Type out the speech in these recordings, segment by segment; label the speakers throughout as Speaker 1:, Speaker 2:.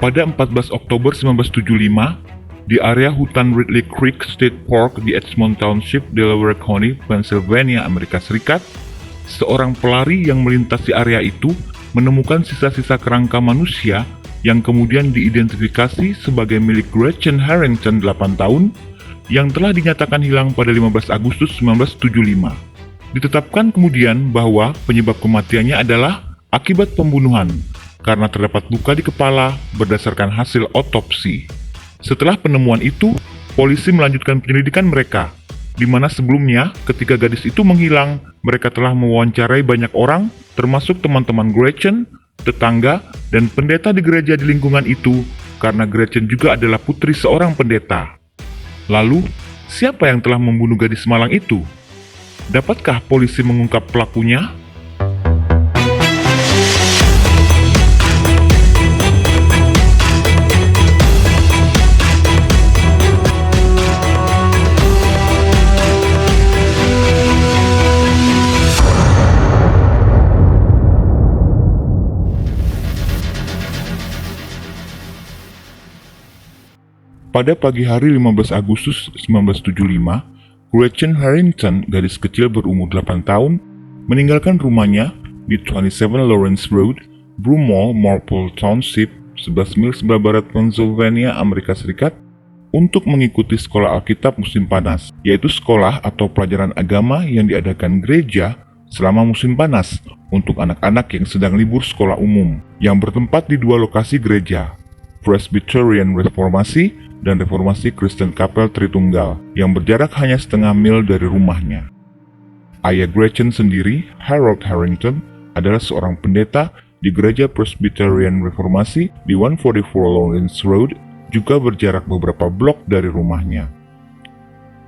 Speaker 1: Pada 14 Oktober 1975, di area hutan Ridley Creek State Park di Edmond Township, Delaware County, Pennsylvania, Amerika Serikat, seorang pelari yang melintasi area itu menemukan sisa-sisa kerangka manusia yang kemudian diidentifikasi sebagai milik Gretchen Harrington 8 tahun yang telah dinyatakan hilang pada 15 Agustus 1975. Ditetapkan kemudian bahwa penyebab kematiannya adalah akibat pembunuhan karena terdapat luka di kepala berdasarkan hasil otopsi. Setelah penemuan itu, polisi melanjutkan penyelidikan mereka, di mana sebelumnya ketika gadis itu menghilang, mereka telah mewawancarai banyak orang, termasuk teman-teman Gretchen, tetangga, dan pendeta di gereja di lingkungan itu, karena Gretchen juga adalah putri seorang pendeta. Lalu, siapa yang telah membunuh gadis malang itu? Dapatkah polisi mengungkap pelakunya? Pada pagi hari 15 Agustus 1975, Gretchen Harrington, gadis kecil berumur 8 tahun, meninggalkan rumahnya di 27 Lawrence Road, Broomall, Marple Township, 11 mil sebelah barat Pennsylvania, Amerika Serikat, untuk mengikuti sekolah Alkitab musim panas, yaitu sekolah atau pelajaran agama yang diadakan gereja selama musim panas untuk anak-anak yang sedang libur sekolah umum, yang bertempat di dua lokasi gereja, Presbyterian Reformasi dan Reformasi Kristen Kapel Tritunggal yang berjarak hanya setengah mil dari rumahnya. Ayah Gretchen sendiri, Harold Harrington, adalah seorang pendeta di gereja Presbyterian Reformasi di 144 Lawrence Road, juga berjarak beberapa blok dari rumahnya.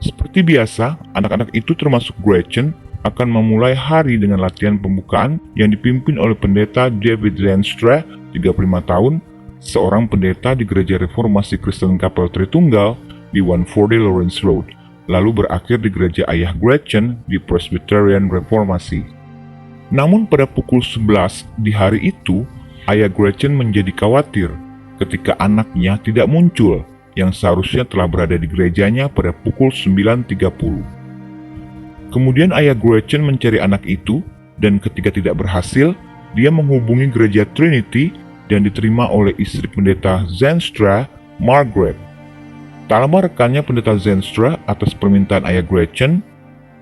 Speaker 1: Seperti biasa, anak-anak itu termasuk Gretchen akan memulai hari dengan latihan pembukaan yang dipimpin oleh pendeta David Zenstra, 35 tahun, seorang pendeta di gereja Reformasi Kristen Kapel Tritunggal di 140 Lawrence Road, lalu berakhir di gereja ayah Gretchen di Presbyterian Reformasi. Namun pada pukul 11 di hari itu, ayah Gretchen menjadi khawatir ketika anaknya tidak muncul yang seharusnya telah berada di gerejanya pada pukul 9.30. Kemudian ayah Gretchen mencari anak itu, dan ketika tidak berhasil, dia menghubungi gereja Trinity dan diterima oleh istri pendeta Zenstra, Margaret. Tak lama rekannya pendeta Zenstra atas permintaan ayah Gretchen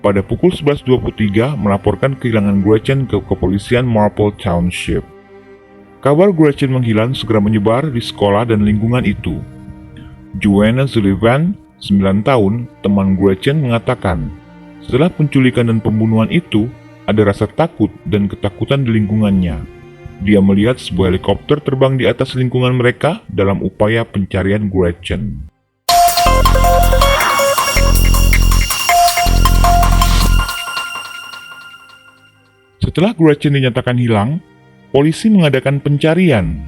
Speaker 1: pada pukul 11.23 melaporkan kehilangan Gretchen ke kepolisian Marple Township. Kabar Gretchen menghilang segera menyebar di sekolah dan lingkungan itu. Joanna Sullivan, 9 tahun, teman Gretchen mengatakan, setelah penculikan dan pembunuhan itu, ada rasa takut dan ketakutan di lingkungannya. Dia melihat sebuah helikopter terbang di atas lingkungan mereka dalam upaya pencarian Gretchen. Setelah Gretchen dinyatakan hilang, polisi mengadakan pencarian.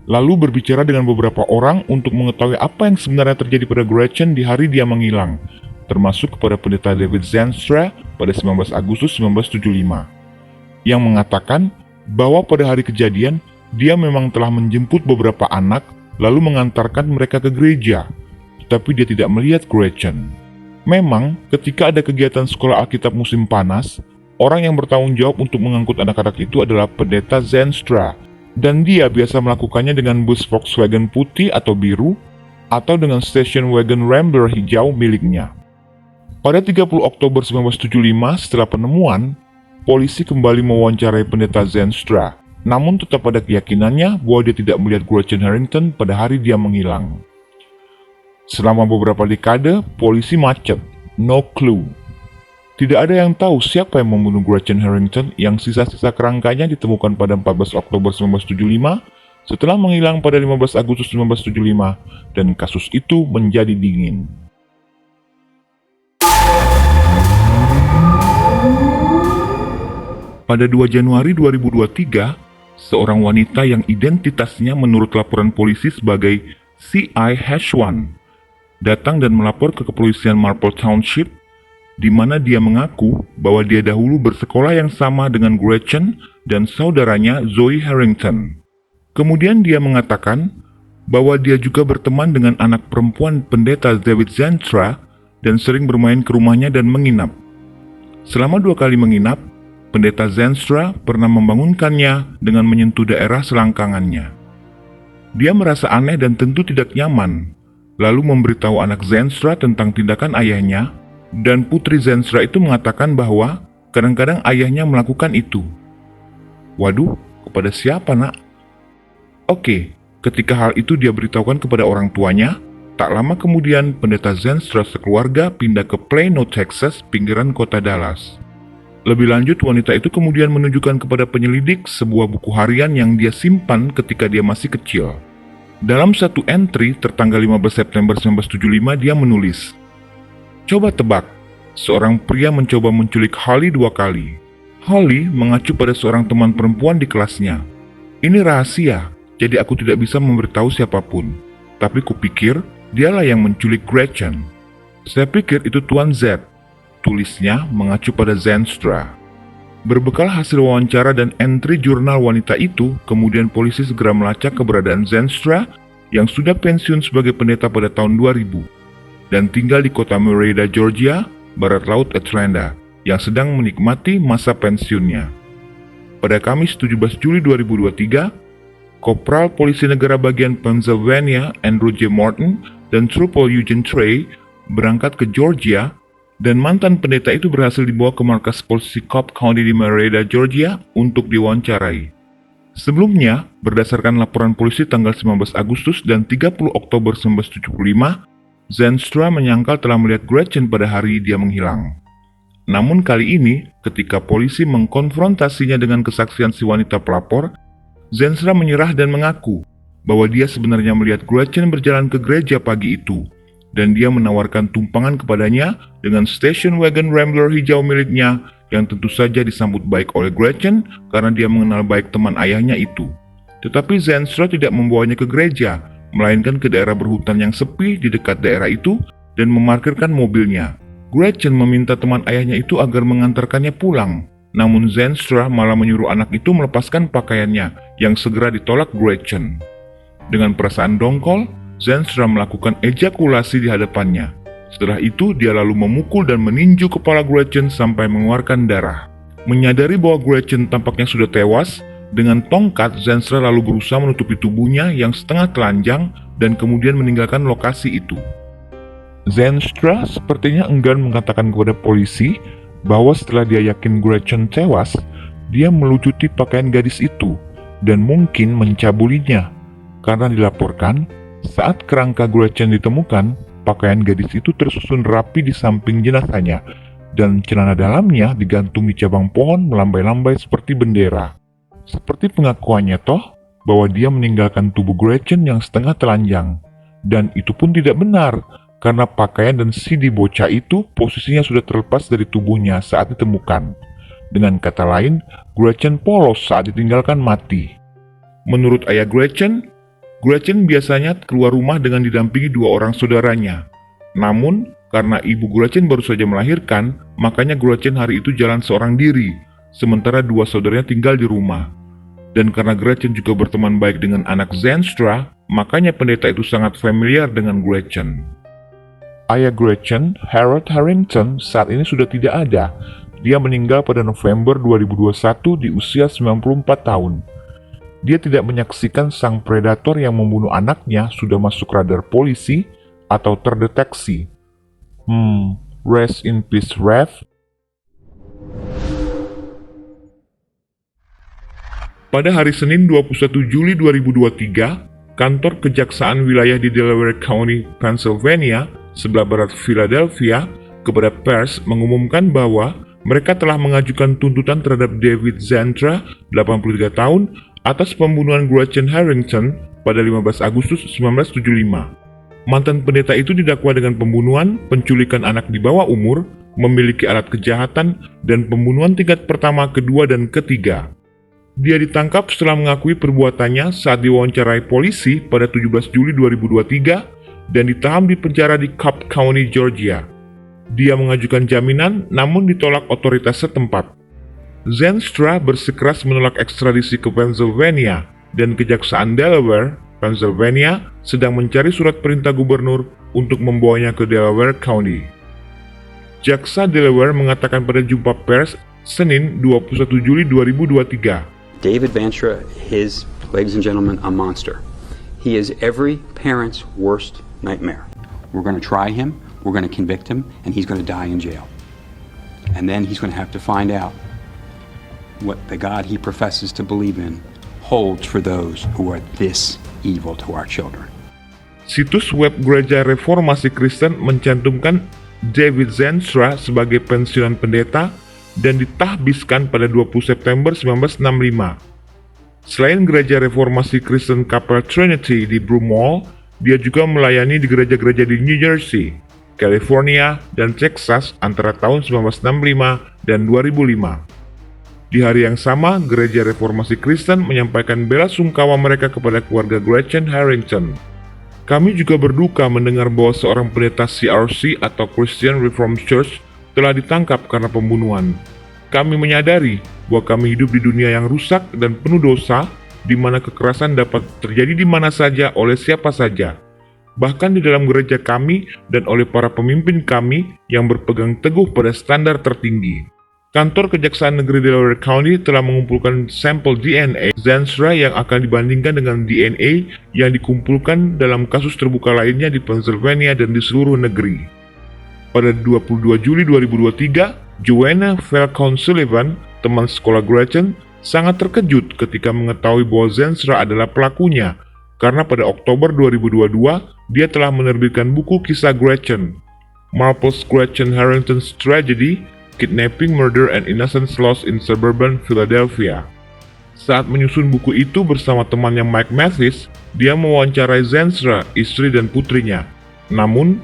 Speaker 1: Lalu berbicara dengan beberapa orang untuk mengetahui apa yang sebenarnya terjadi pada Gretchen di hari dia menghilang, termasuk kepada pendeta David Zenstra pada 19 Agustus 1975. Yang mengatakan bahwa pada hari kejadian, dia memang telah menjemput beberapa anak lalu mengantarkan mereka ke gereja, tetapi dia tidak melihat Gretchen. Memang, ketika ada kegiatan sekolah Alkitab musim panas, orang yang bertanggung jawab untuk mengangkut anak-anak itu adalah pendeta Zenstra, dan dia biasa melakukannya dengan bus Volkswagen putih atau biru, atau dengan station wagon Rambler hijau miliknya. Pada 30 Oktober 1975, setelah penemuan, polisi kembali mewawancarai pendeta Zenstra, namun tetap pada keyakinannya bahwa dia tidak melihat Gretchen Harrington pada hari dia menghilang. Selama beberapa dekade, polisi macet, no clue. Tidak ada yang tahu siapa yang membunuh Gretchen Harrington yang sisa-sisa kerangkanya ditemukan pada 14 Oktober 1975 setelah menghilang pada 15 Agustus 1975, dan kasus itu menjadi dingin. Pada 2 Januari 2023, seorang wanita yang identitasnya menurut laporan polisi sebagai C.I. Hashwan datang dan melapor ke kepolisian Marple Township, di mana dia mengaku bahwa dia dahulu bersekolah yang sama dengan Gretchen dan saudaranya Zoe Harrington. Kemudian dia mengatakan bahwa dia juga berteman dengan anak perempuan pendeta David Zenstra dan sering bermain ke rumahnya dan menginap. Selama 2 kali menginap, pendeta Zenstra pernah membangunkannya dengan menyentuh daerah selangkangannya. Dia merasa aneh dan tentu tidak nyaman, lalu memberitahu anak Zenstra tentang tindakan ayahnya, dan putri Zenstra itu mengatakan bahwa kadang-kadang ayahnya melakukan itu. Waduh, kepada siapa, nak? Oke, ketika hal itu dia beritahukan kepada orang tuanya, tak lama kemudian pendeta Zenstra sekeluarga pindah ke Plano, Texas, pinggiran kota Dallas. Lebih lanjut, wanita itu kemudian menunjukkan kepada penyelidik sebuah buku harian yang dia simpan ketika dia masih kecil. Dalam satu entry tertanggal 15 September 1975 dia menulis, "Coba tebak, seorang pria mencoba menculik Holly 2 kali. Holly mengacu pada seorang teman perempuan di kelasnya. Ini rahasia, jadi aku tidak bisa memberitahu siapapun. Tapi kupikir dialah yang menculik Gretchen. Saya pikir itu Tuan Z." Tulisnya mengacu pada Zenstra. Berbekal hasil wawancara dan entry jurnal wanita itu, kemudian polisi segera melacak keberadaan Zenstra yang sudah pensiun sebagai pendeta pada tahun 2000 dan tinggal di kota Marietta, Georgia, barat laut Atlanta, yang sedang menikmati masa pensiunnya. Pada Kamis 17 Juli 2023, Kopral Polisi Negara Bagian Pennsylvania Andrew J. Morton dan Trooper Eugene Trey berangkat ke Georgia, dan mantan pendeta itu berhasil dibawa ke markas polisi Cobb County di Marietta, Georgia untuk diwawancarai. Sebelumnya, berdasarkan laporan polisi tanggal 19 Agustus dan 30 Oktober 1975, Zenstra menyangkal telah melihat Gretchen pada hari dia menghilang. Namun kali ini, ketika polisi mengkonfrontasinya dengan kesaksian si wanita pelapor, Zenstra menyerah dan mengaku bahwa dia sebenarnya melihat Gretchen berjalan ke gereja pagi itu, dan dia menawarkan tumpangan kepadanya dengan station wagon Rambler hijau miliknya yang tentu saja disambut baik oleh Gretchen karena dia mengenal baik teman ayahnya itu. Tetapi Zenstra tidak membawanya ke gereja, melainkan ke daerah berhutan yang sepi di dekat daerah itu dan memarkirkan mobilnya. Gretchen meminta teman ayahnya itu agar mengantarkannya pulang, namun Zenstra malah menyuruh anak itu melepaskan pakaiannya yang segera ditolak Gretchen. Dengan perasaan dongkol, Zenstra melakukan ejakulasi di hadapannya. Setelah itu, dia lalu memukul dan meninju kepala Gretchen sampai mengeluarkan darah. Menyadari bahwa Gretchen tampaknya sudah tewas, dengan tongkat Zenstra lalu berusaha menutupi tubuhnya yang setengah telanjang dan kemudian meninggalkan lokasi itu. Zenstra sepertinya enggan mengatakan kepada polisi bahwa setelah dia yakin Gretchen tewas, dia melucuti pakaian gadis itu dan mungkin mencabulinya, karena dilaporkan saat kerangka Gretchen ditemukan, pakaian gadis itu tersusun rapi di samping jenazahnya, dan celana dalamnya digantung di cabang pohon melambai-lambai seperti bendera. Seperti pengakuannya toh, bahwa dia meninggalkan tubuh Gretchen yang setengah telanjang. Dan itu pun tidak benar, karena pakaian dan CD bocah itu posisinya sudah terlepas dari tubuhnya saat ditemukan. Dengan kata lain, Gretchen polos saat ditinggalkan mati. Menurut ayah Gretchen biasanya keluar rumah dengan didampingi 2 orang saudaranya. Namun, karena ibu Gretchen baru saja melahirkan, makanya Gretchen hari itu jalan seorang diri, sementara 2 saudaranya tinggal di rumah. Dan karena Gretchen juga berteman baik dengan anak Zenstra, makanya pendeta itu sangat familiar dengan Gretchen. Ayah Gretchen, Harold Harrington, saat ini sudah tidak ada. Dia meninggal pada November 2021 di usia 94 tahun. Dia tidak menyaksikan sang predator yang membunuh anaknya sudah masuk radar polisi atau terdeteksi. Rest in peace, Rev. Pada hari Senin 21 Juli 2023, kantor kejaksaan wilayah di Delaware County, Pennsylvania, sebelah barat Philadelphia, kepada pers mengumumkan bahwa mereka telah mengajukan tuntutan terhadap David Zenstra, 83 tahun, atas pembunuhan Gretchen Harrington pada 15 Agustus 1975. Mantan pendeta itu didakwa dengan pembunuhan, penculikan anak di bawah umur, memiliki alat kejahatan, dan pembunuhan tingkat pertama, kedua, dan ketiga. Dia ditangkap setelah mengakui perbuatannya saat diwawancarai polisi pada 17 Juli 2023 dan ditahan di penjara di Cobb County, Georgia. Dia mengajukan jaminan namun ditolak otoritas setempat. Zenstra bersikeras menolak ekstradisi ke Pennsylvania dan Kejaksaan Delaware, Pennsylvania, sedang mencari surat perintah gubernur untuk membawanya ke Delaware County. Jaksa Delaware mengatakan pada jumpa pers Senin 21 Juli 2023,
Speaker 2: David Vantra is, ladies and gentlemen, a monster. He is every parent's worst nightmare. We're going to try him, we're going to convict him, and he's going to die in jail. And then he's going to have to find out what the God he professes to believe in holds for those who are this evil to our children.
Speaker 1: Situs web Gereja Reformasi Kristen mencantumkan David Zensra sebagai pensiunan pendeta dan ditahbiskan pada 20 September 1965. Selain Gereja Reformasi Kristen Kapel Trinity di Broomall, dia juga melayani di gereja-gereja di New Jersey, California, dan Texas antara tahun 1965 dan 2005. Di hari yang sama, Gereja Reformasi Kristen menyampaikan bela sungkawa mereka kepada keluarga Gretchen Harrington. Kami juga berduka mendengar bahwa seorang pendeta CRC atau Christian Reformed Church telah ditangkap karena pembunuhan. Kami menyadari bahwa kami hidup di dunia yang rusak dan penuh dosa, di mana kekerasan dapat terjadi di mana saja oleh siapa saja, bahkan di dalam gereja kami dan oleh para pemimpin kami yang berpegang teguh pada standar tertinggi. Kantor Kejaksaan Negeri Delaware County telah mengumpulkan sampel DNA Zensra yang akan dibandingkan dengan DNA yang dikumpulkan dalam kasus terbuka lainnya di Pennsylvania dan di seluruh negeri. Pada 22 Juli 2023, Joanna Falcon Sullivan, teman sekolah Gretchen, sangat terkejut ketika mengetahui bahwa Zensra adalah pelakunya, karena pada Oktober 2022, dia telah menerbitkan buku kisah Gretchen, Marple's Gretchen Harrington's Tragedy, Kidnapping, Murder, and Innocence Lost in Suburban Philadelphia. Saat menyusun buku itu bersama temannya Mike Mathis, dia mewawancarai Zensra, istri dan putrinya. Namun,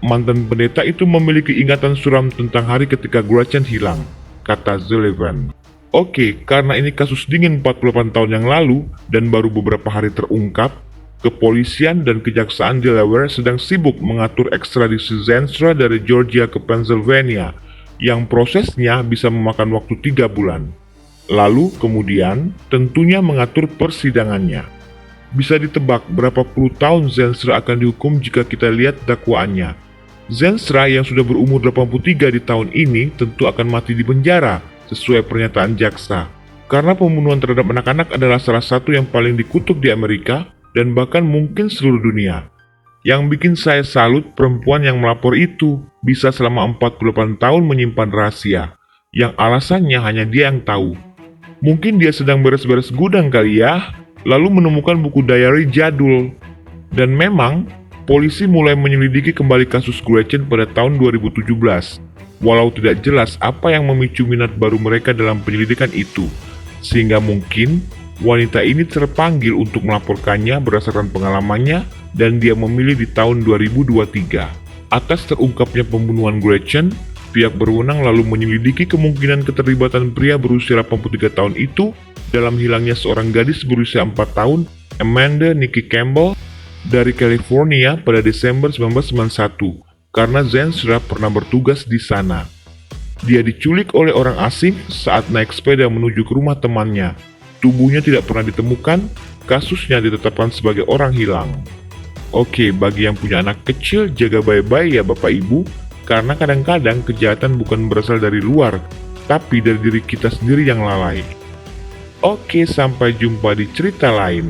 Speaker 1: mantan pendeta itu memiliki ingatan suram tentang hari ketika Gretchen hilang, kata Sullivan. Oke, karena ini kasus dingin 48 tahun yang lalu dan baru beberapa hari terungkap, kepolisian dan kejaksaan Delaware sedang sibuk mengatur ekstradisi Zensra dari Georgia ke Pennsylvania, yang prosesnya bisa memakan waktu 3 bulan. Lalu kemudian tentunya mengatur persidangannya. Bisa ditebak berapa puluh tahun Zensra akan dihukum jika kita lihat dakwaannya. Zensra yang sudah berumur 83 di tahun ini tentu akan mati di penjara sesuai pernyataan jaksa. Karena pembunuhan terhadap anak-anak adalah salah satu yang paling dikutuk di Amerika dan bahkan mungkin seluruh dunia. Yang bikin saya salut, perempuan yang melapor itu bisa selama 48 tahun menyimpan rahasia, yang alasannya hanya dia yang tahu. Mungkin dia sedang beres-beres gudang kali ya, lalu menemukan buku diary jadul. Dan memang, polisi mulai menyelidiki kembali kasus Gretchen pada tahun 2017, walau tidak jelas apa yang memicu minat baru mereka dalam penyelidikan itu, sehingga mungkin wanita ini terpanggil untuk melaporkannya berdasarkan pengalamannya dan dia memilih di tahun 2023. Atas terungkapnya pembunuhan Gretchen, pihak berwenang lalu menyelidiki kemungkinan keterlibatan pria berusia 83 tahun itu dalam hilangnya seorang gadis berusia 4 tahun, Amanda Nikki Campbell, dari California pada Desember 1991, karena Zensra pernah bertugas di sana. Dia diculik oleh orang asing saat naik sepeda menuju ke rumah temannya. Tubuhnya tidak pernah ditemukan, kasusnya ditetapkan sebagai orang hilang. Oke, bagi yang punya anak kecil, jaga baik-baik ya Bapak Ibu, karena kadang-kadang kejahatan bukan berasal dari luar, tapi dari diri kita sendiri yang lalai. Oke, sampai jumpa di cerita lain.